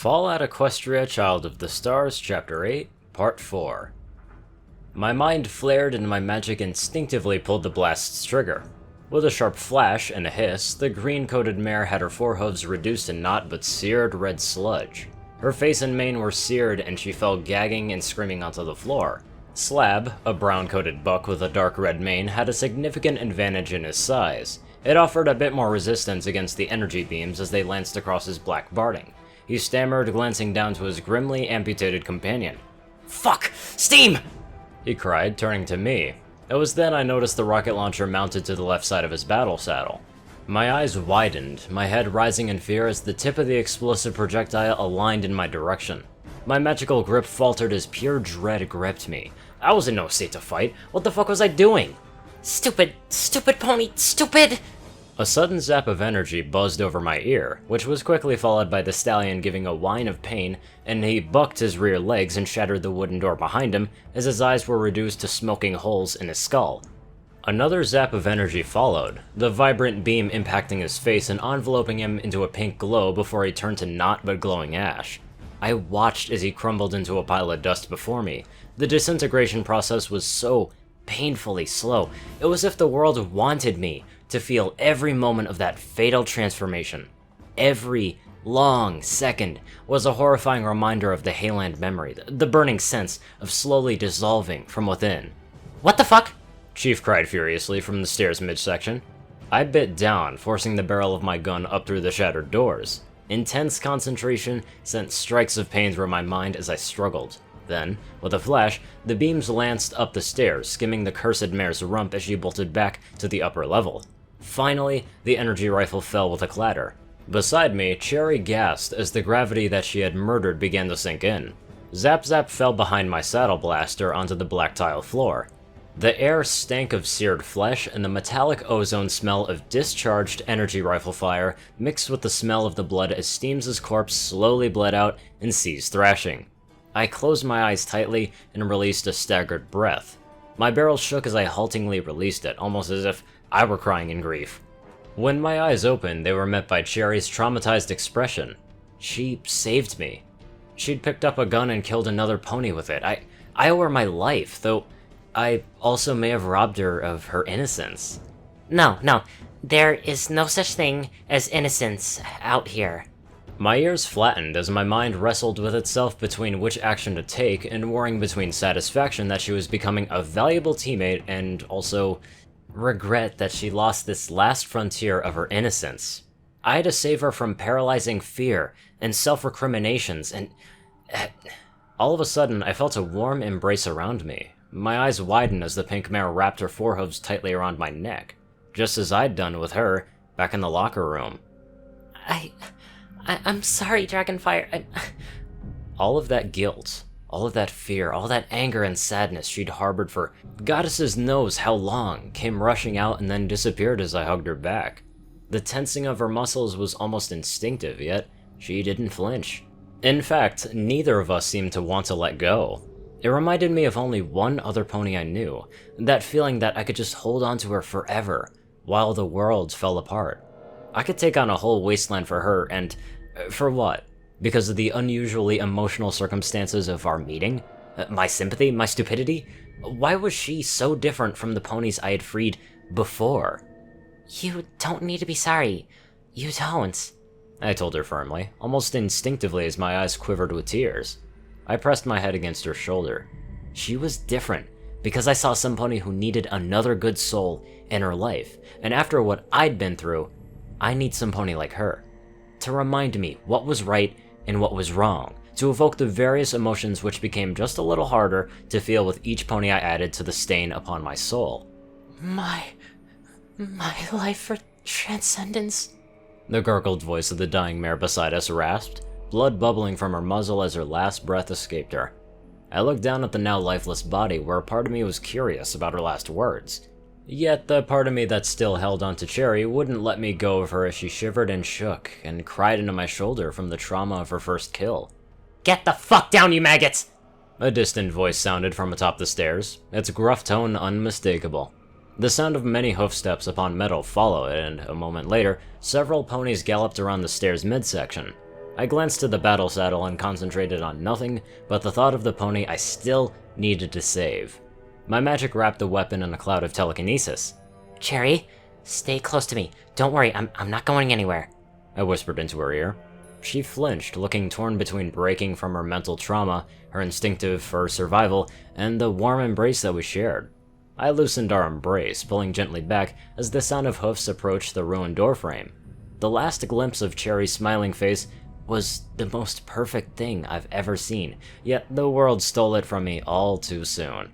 Fallout Equestria, Child of the Stars, Chapter 8, Part 4. My mind flared and my magic instinctively pulled the blast's trigger. With a sharp flash and a hiss, the green-coated mare had her forehooves reduced to naught but seared red sludge. Her face and mane were seared and she fell gagging and screaming onto the floor. Slab, a brown-coated buck with a dark red mane, had a significant advantage in his size. It offered a bit more resistance against the energy beams as they lanced across his black barding. He stammered, glancing down to his grimly amputated companion. "Fuck! Steam!" he cried, turning to me. It was then I noticed the rocket launcher mounted to the left side of his battle saddle. My eyes widened, my head rising in fear as the tip of the explosive projectile aligned in my direction. My magical grip faltered as pure dread gripped me. I was in no state to fight. What the fuck was I doing? Stupid pony, stupid! A sudden zap of energy buzzed over my ear, which was quickly followed by the stallion giving a whine of pain, and he bucked his rear legs and shattered the wooden door behind him as his eyes were reduced to smoking holes in his skull. Another zap of energy followed, the vibrant beam impacting his face and enveloping him into a pink glow before he turned to naught but glowing ash. I watched as he crumbled into a pile of dust before me. The disintegration process was so painfully slow. It was as if the world wanted me to feel every moment of that fatal transformation. Every long second was a horrifying reminder of the Hayland memory, the burning sense of slowly dissolving from within. What the fuck? Chief cried furiously from the stairs midsection. I bit down, forcing the barrel of my gun up through the shattered doors. Intense concentration sent strikes of pain through my mind as I struggled. Then, with a flash, the beams lanced up the stairs, skimming the cursed mare's rump as she bolted back to the upper level. Finally, the energy rifle fell with a clatter. Beside me, Cherry gasped as the gravity that she had murdered began to sink in. Zap Zap fell behind my saddle blaster onto the black tile floor. The air stank of seared flesh, and the metallic ozone smell of discharged energy rifle fire mixed with the smell of the blood as Steams' corpse slowly bled out and ceased thrashing. I closed my eyes tightly and released a staggered breath. My barrel shook as I haltingly released it, almost as if I were crying in grief. When my eyes opened, they were met by Cherry's traumatized expression. She saved me. She'd picked up a gun and killed another pony with it. I owe her my life, though I also may have robbed her of her innocence. No, there is no such thing as innocence out here. My ears flattened as my mind wrestled with itself between which action to take and warring between satisfaction that she was becoming a valuable teammate and also regret that she lost this last frontier of her innocence. I had to save her from paralyzing fear and self-recriminations, and all of a sudden I felt a warm embrace around me. My eyes widened as the pink mare wrapped her forehooves tightly around my neck, just as I'd done with her back in the locker room. I'm sorry, Dragonfire. All of that guilt, all of that fear, all that anger and sadness she'd harbored for goddesses knows how long came rushing out and then disappeared as I hugged her back. The tensing of her muscles was almost instinctive, yet she didn't flinch. In fact, neither of us seemed to want to let go. It reminded me of only one other pony I knew, that feeling that I could just hold on to her forever, while the world fell apart. I could take on a whole wasteland for her, and for what? Because of the unusually emotional circumstances of our meeting? My sympathy? My stupidity? Why was she so different from the ponies I had freed before? You don't need to be sorry. You don't, I told her firmly, almost instinctively as my eyes quivered with tears. I pressed my head against her shoulder. She was different, because I saw some pony who needed another good soul in her life, and after what I'd been through, I need some pony like her, to remind me what was right and what was wrong, to evoke the various emotions which became just a little harder to feel with each pony I added to the stain upon my soul. My life for transcendence, the gurgled voice of the dying mare beside us rasped, blood bubbling from her muzzle as her last breath escaped her. I looked down at the now lifeless body where a part of me was curious about her last words. Yet the part of me that still held onto Cherry wouldn't let me go of her as she shivered and shook and cried into my shoulder from the trauma of her first kill. "Get the fuck down, you maggots!" A distant voice sounded from atop the stairs, its gruff tone unmistakable. The sound of many hoofsteps upon metal followed, and a moment later, several ponies galloped around the stairs midsection. I glanced to the battle saddle and concentrated on nothing but the thought of the pony I still needed to save. My magic wrapped the weapon in a cloud of telekinesis. Cherry, stay close to me. Don't worry, I'm not going anywhere. I whispered into her ear. She flinched, looking torn between breaking from her mental trauma, her instinctive for survival, and the warm embrace that we shared. I loosened our embrace, pulling gently back as the sound of hoofs approached the ruined doorframe. The last glimpse of Cherry's smiling face was the most perfect thing I've ever seen, yet the world stole it from me all too soon.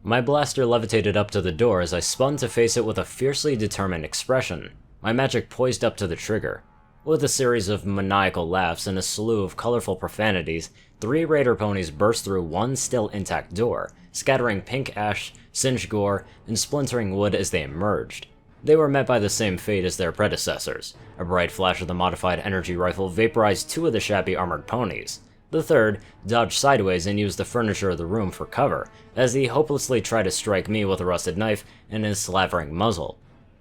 My blaster levitated up to the door as I spun to face it with a fiercely determined expression, my magic poised up to the trigger. With a series of maniacal laughs and a slew of colorful profanities, 3 raider ponies burst through one still intact door, scattering pink ash, singed gore, and splintering wood as they emerged. They were met by the same fate as their predecessors. A bright flash of the modified energy rifle vaporized 2 of the shabby armored ponies. The third dodged sideways and used the furniture of the room for cover, as he hopelessly tried to strike me with a rusted knife in his slavering muzzle.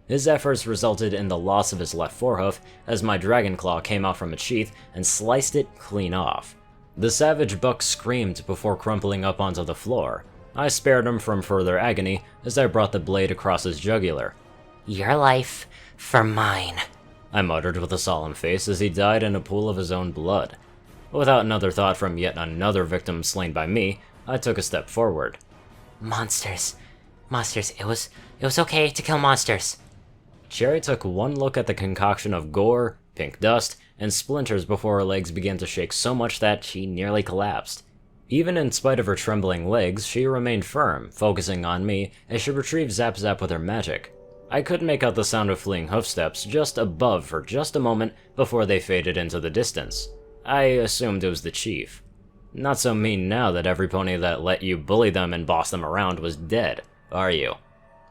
His efforts resulted in the loss of his left forehoof, as my dragon claw came out from its sheath and sliced it clean off. The savage buck screamed before crumpling up onto the floor. I spared him from further agony as I brought the blade across his jugular. Your life for mine, I muttered with a solemn face as he died in a pool of his own blood. Without another thought from yet another victim slain by me, I took a step forward. Monsters. It was okay to kill monsters. Cherry took one look at the concoction of gore, pink dust, and splinters before her legs began to shake so much that she nearly collapsed. Even in spite of her trembling legs, she remained firm, focusing on me as she retrieved Zap Zap with her magic. I could make out the sound of fleeing hoofsteps just above for just a moment before they faded into the distance. I assumed it was the chief. Not so mean now that every pony that let you bully them and boss them around was dead, are you?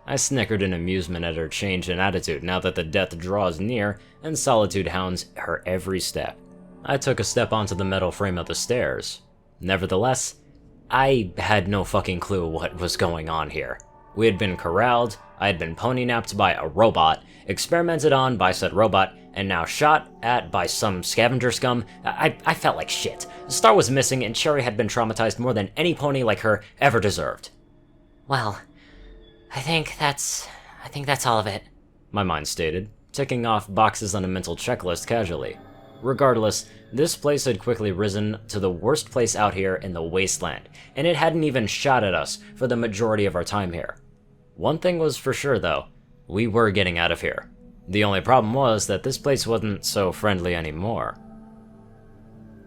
I snickered in amusement at her change in attitude now that the death draws near and solitude hounds her every step. I took a step onto the metal frame of the stairs. Nevertheless, I had no fucking clue what was going on here. We had been corralled, I had been pony napped by a robot, experimented on by said robot, and now shot at by some scavenger scum. I felt like shit. Star was missing and Cherry had been traumatized more than any pony like her ever deserved. Well, I think that's all of it, my mind stated, ticking off boxes on a mental checklist casually. Regardless, this place had quickly risen to the worst place out here in the wasteland, and it hadn't even shot at us for the majority of our time here. One thing was for sure though, we were getting out of here. The only problem was that this place wasn't so friendly anymore.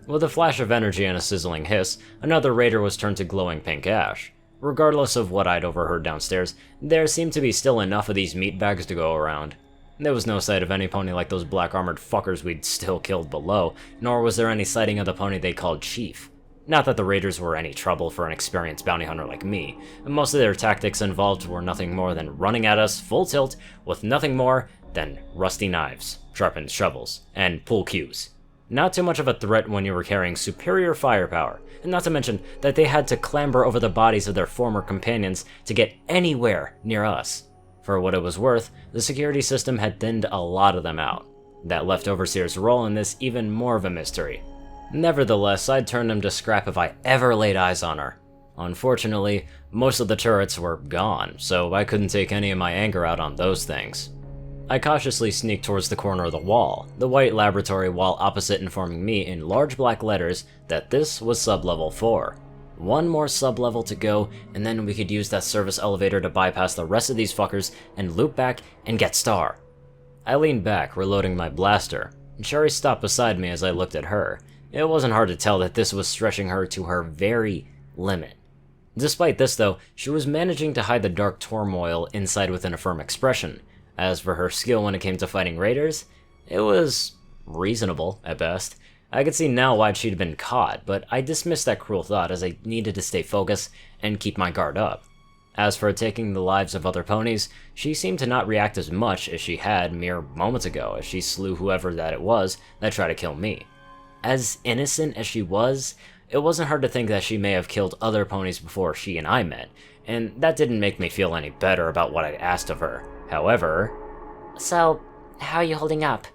With a flash of energy and a sizzling hiss, another raider was turned to glowing pink ash. Regardless of what I'd overheard downstairs, there seemed to be still enough of these meatbags to go around. There was no sight of any pony like those black armored fuckers we'd still killed below, nor was there any sighting of the pony they called Chief. Not that the raiders were any trouble for an experienced bounty hunter like me. Most of their tactics involved were nothing more than running at us full tilt with nothing more than rusty knives, sharpened shovels, and pool cues. Not too much of a threat when you were carrying superior firepower, and not to mention that they had to clamber over the bodies of their former companions to get anywhere near us. For what it was worth, the security system had thinned a lot of them out. That left Overseer's role in this even more of a mystery. Nevertheless, I'd turn him to scrap if I ever laid eyes on her. Unfortunately, most of the turrets were gone, so I couldn't take any of my anger out on those things. I cautiously sneaked towards the corner of the wall, the white laboratory wall opposite informing me in large black letters that this was sub-level 4. One more sub-level to go, and then we could use that service elevator to bypass the rest of these fuckers and loop back and get Star. I leaned back, reloading my blaster, and Cherry stopped beside me as I looked at her. It wasn't hard to tell that this was stretching her to her very limit. Despite this though, she was managing to hide the dark turmoil inside within a firm expression. As for her skill when it came to fighting raiders, it was reasonable at best. I could see now why she'd been caught, but I dismissed that cruel thought as I needed to stay focused and keep my guard up. As for taking the lives of other ponies, she seemed to not react as much as she had mere moments ago as she slew whoever that it was that tried to kill me. As innocent as she was, it wasn't hard to think that she may have killed other ponies before she and I met, and that didn't make me feel any better about what I'd asked of her. However... So, how are you holding up?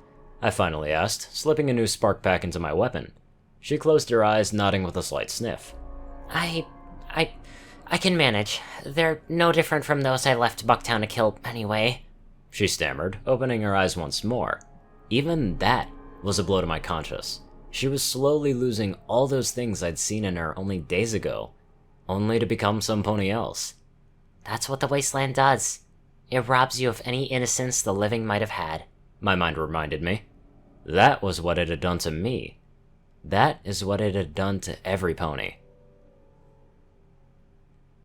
I finally asked, slipping a new spark pack into my weapon. She closed her eyes, nodding with a slight sniff. I can manage. They're no different from those I left Bucktown to kill anyway. She stammered, opening her eyes once more. Even that was a blow to my conscience. She was slowly losing all those things I'd seen in her only days ago, only to become some pony else. That's what the wasteland does. It robs you of any innocence the living might have had. My mind reminded me. That was what it had done to me. That is what it had done to every pony.